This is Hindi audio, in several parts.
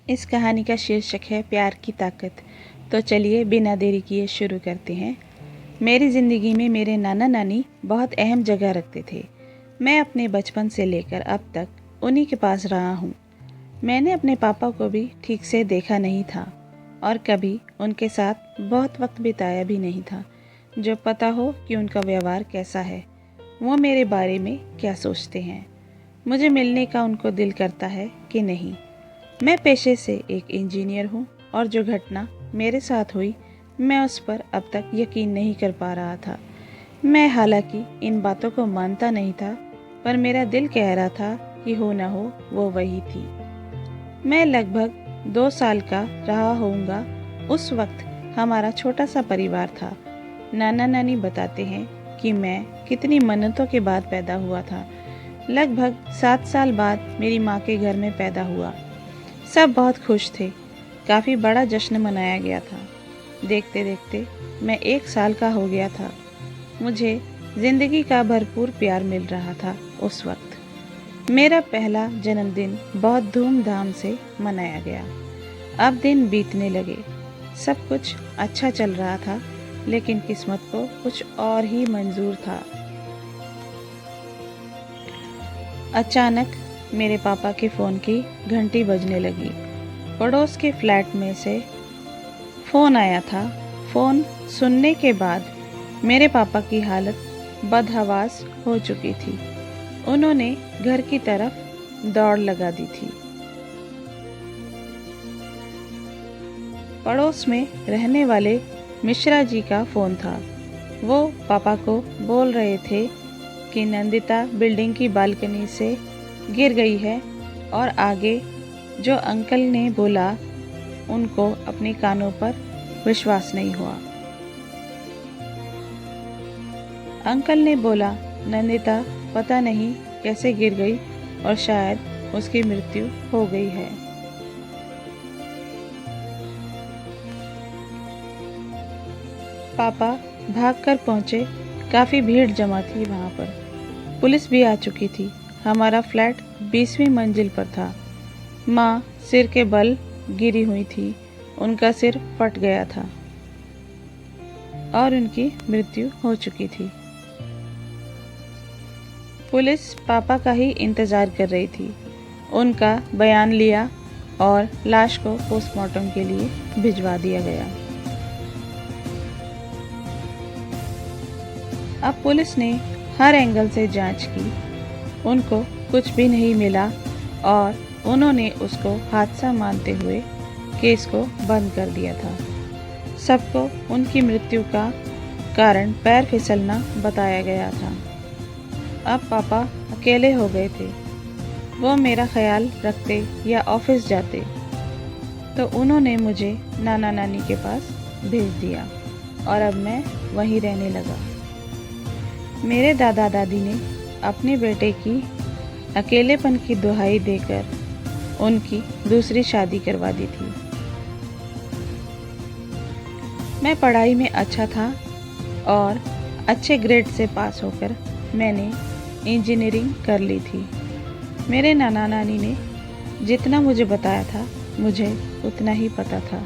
इस कहानी का शीर्षक है प्यार की ताकत। तो चलिए बिना देरी किए शुरू करते हैं। मेरी ज़िंदगी में मेरे नाना नानी बहुत अहम जगह रखते थे। मैं अपने बचपन से लेकर अब तक उन्हीं के पास रहा हूँ। मैंने अपने पापा को भी ठीक से देखा नहीं था और कभी उनके साथ बहुत वक्त बिताया भी नहीं था जो पता हो कि उनका व्यवहार कैसा है, वो मेरे बारे में क्या सोचते हैं, मुझे मिलने का उनको दिल करता है कि नहीं। मैं पेशे से एक इंजीनियर हूँ और जो घटना मेरे साथ हुई मैं उस पर अब तक यकीन नहीं कर पा रहा था। मैं हालांकि इन बातों को मानता नहीं था, पर मेरा दिल कह रहा था कि हो ना हो वो वही थी। मैं लगभग 2 साल का रहा होऊंगा। उस वक्त हमारा छोटा सा परिवार था। नाना नानी बताते हैं कि मैं कितनी मन्नतों के बाद पैदा हुआ था। लगभग 7 साल बाद मेरी माँ के घर में पैदा हुआ। सब बहुत खुश थे। काफ़ी बड़ा जश्न मनाया गया था। देखते देखते मैं 1 साल का हो गया था। मुझे ज़िंदगी का भरपूर प्यार मिल रहा था। उस वक्त मेरा पहला जन्मदिन बहुत धूमधाम से मनाया गया। अब दिन बीतने लगे। सब कुछ अच्छा चल रहा था, लेकिन किस्मत को कुछ और ही मंजूर था। अचानक मेरे पापा के फ़ोन की घंटी बजने लगी। पड़ोस के फ्लैट में से फ़ोन आया था। फ़ोन सुनने के बाद मेरे पापा की हालत बदहवास हो चुकी थी। उन्होंने घर की तरफ दौड़ लगा दी थी। पड़ोस में रहने वाले मिश्रा जी का फ़ोन था। वो पापा को बोल रहे थे कि नंदिता बिल्डिंग की बालकनी से गिर गई है, और आगे जो अंकल ने बोला उनको अपने कानों पर विश्वास नहीं हुआ। अंकल ने बोला नंदिता पता नहीं कैसे गिर गई और शायद उसकी मृत्यु हो गई है। पापा भागकर पहुंचे। काफ़ी भीड़ जमा थी वहां पर। पुलिस भी आ चुकी थी। हमारा फ्लैट 20वीं मंजिल पर था। माँ सिर के बल गिरी हुई थी। उनका सिर फट गया था और उनकी मृत्यु हो चुकी थी। पुलिस पापा का ही इंतज़ार कर रही थी। उनका बयान लिया और लाश को पोस्टमार्टम के लिए भिजवा दिया गया। अब पुलिस ने हर एंगल से जांच की। उनको कुछ भी नहीं मिला और उन्होंने उसको हादसा मानते हुए केस को बंद कर दिया था। सबको उनकी मृत्यु का कारण पैर फिसलना बताया गया था। अब पापा अकेले हो गए थे। वो मेरा ख्याल रखते या ऑफिस जाते, तो उन्होंने मुझे नाना नानी के पास भेज दिया और अब मैं वहीं रहने लगा। मेरे दादा दादी ने अपने बेटे की अकेलेपन की दुहाई देकर उनकी दूसरी शादी करवा दी थी। मैं पढ़ाई में अच्छा था और अच्छे ग्रेड से पास होकर मैंने इंजीनियरिंग कर ली थी। मेरे नाना नानी ने जितना मुझे बताया था मुझे उतना ही पता था।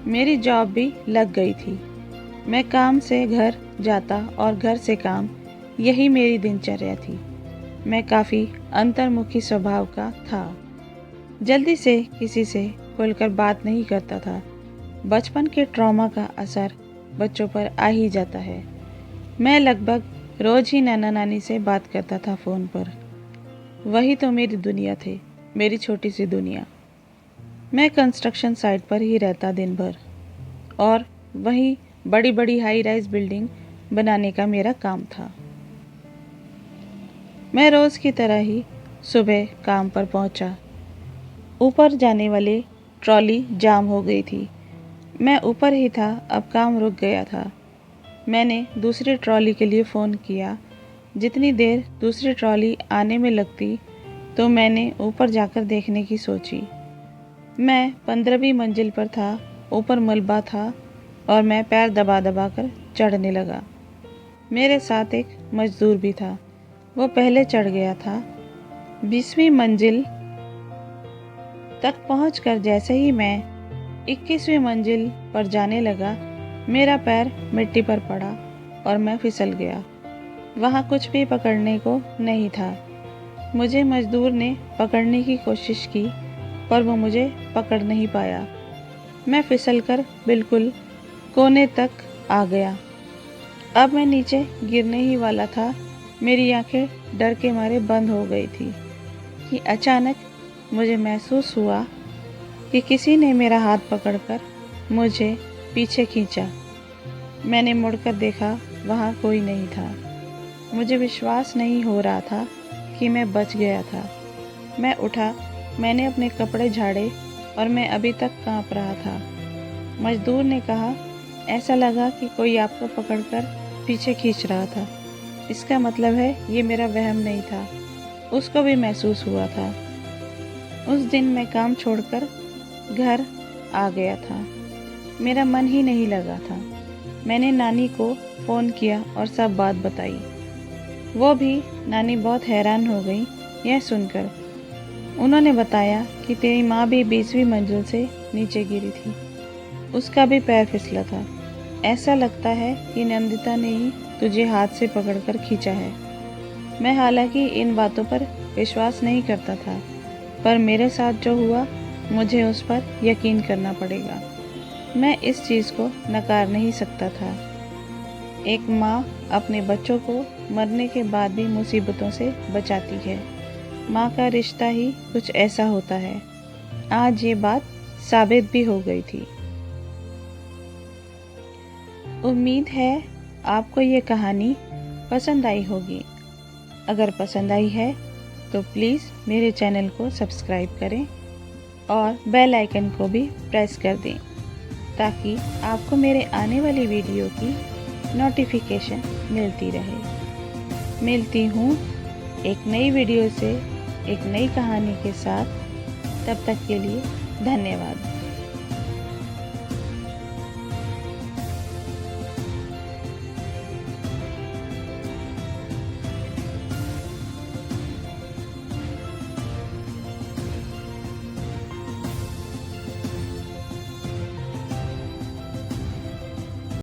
मेरी जॉब भी लग गई थी। मैं काम से घर जाता और घर से काम, यही मेरी दिनचर्या थी। मैं काफ़ी अंतर्मुखी स्वभाव का था। जल्दी से किसी से खुलकर बात नहीं करता था। बचपन के ट्रॉमा का असर बच्चों पर आ ही जाता है। मैं लगभग रोज़ ही नाना नानी से बात करता था फ़ोन पर। वही तो मेरी दुनिया थे, मेरी छोटी सी दुनिया। मैं कंस्ट्रक्शन साइट पर ही रहता दिन भर, और वहीं बड़ी बड़ी हाई राइज बिल्डिंग बनाने का मेरा काम था। मैं रोज़ की तरह ही सुबह काम पर पहुंचा। ऊपर जाने वाली ट्रॉली जाम हो गई थी। मैं ऊपर ही था, अब काम रुक गया था। मैंने दूसरी ट्रॉली के लिए फ़ोन किया। जितनी देर दूसरी ट्रॉली आने में लगती तो मैंने ऊपर जाकर देखने की सोची। मैं 15वीं मंजिल पर था। ऊपर मलबा था और मैं पैर दबा दबा कर चढ़ने लगा। मेरे साथ एक मजदूर भी था। वो पहले चढ़ गया था। 20वीं मंजिल तक पहुंचकर जैसे ही मैं 21वीं मंजिल पर जाने लगा, मेरा पैर मिट्टी पर पड़ा और मैं फिसल गया। वहाँ कुछ भी पकड़ने को नहीं था। मुझे मजदूर ने पकड़ने की कोशिश की, पर वो मुझे पकड़ नहीं पाया। मैं फिसलकर बिल्कुल कोने तक आ गया। अब मैं नीचे गिरने ही वाला था। मेरी आंखें डर के मारे बंद हो गई थी कि अचानक मुझे महसूस हुआ कि किसी ने मेरा हाथ पकड़कर मुझे पीछे खींचा। मैंने मुड़कर देखा, वहाँ कोई नहीं था। मुझे विश्वास नहीं हो रहा था कि मैं बच गया था। मैं उठा, मैंने अपने कपड़े झाड़े और मैं अभी तक कांप रहा था। मजदूर ने कहा, ऐसा लगा कि कोई आपको पकड़कर पीछे खींच रहा था। इसका मतलब है ये मेरा वहम नहीं था, उसको भी महसूस हुआ था। उस दिन मैं काम छोड़कर घर आ गया था। मेरा मन ही नहीं लगा था। मैंने नानी को फ़ोन किया और सब बात बताई। वो भी, नानी बहुत हैरान हो गई यह सुनकर। उन्होंने बताया कि तेरी माँ भी 20वीं मंजिल से नीचे गिरी थी। उसका भी पैर फिसला था। ऐसा लगता है कि नंदिता ने ही तुझे हाथ से पकड़कर खींचा है। मैं हालांकि इन बातों पर विश्वास नहीं करता था, पर मेरे साथ जो हुआ, मुझे उस पर यकीन करना पड़ेगा। मैं इस चीज़ को नकार नहीं सकता था। एक माँ अपने बच्चों को मरने के बाद भी मुसीबतों से बचाती है। माँ का रिश्ता ही कुछ ऐसा होता है। आज ये बात साबित भी हो गई थी। उम्मीद है आपको ये कहानी पसंद आई होगी। अगर पसंद आई है तो प्लीज़ मेरे चैनल को सब्सक्राइब करें और बेल आइकन को भी प्रेस कर दें, ताकि आपको मेरे आने वाली वीडियो की नोटिफिकेशन मिलती रहे। मिलती हूँ एक नई वीडियो से, एक नई कहानी के साथ। तब तक के लिए धन्यवाद।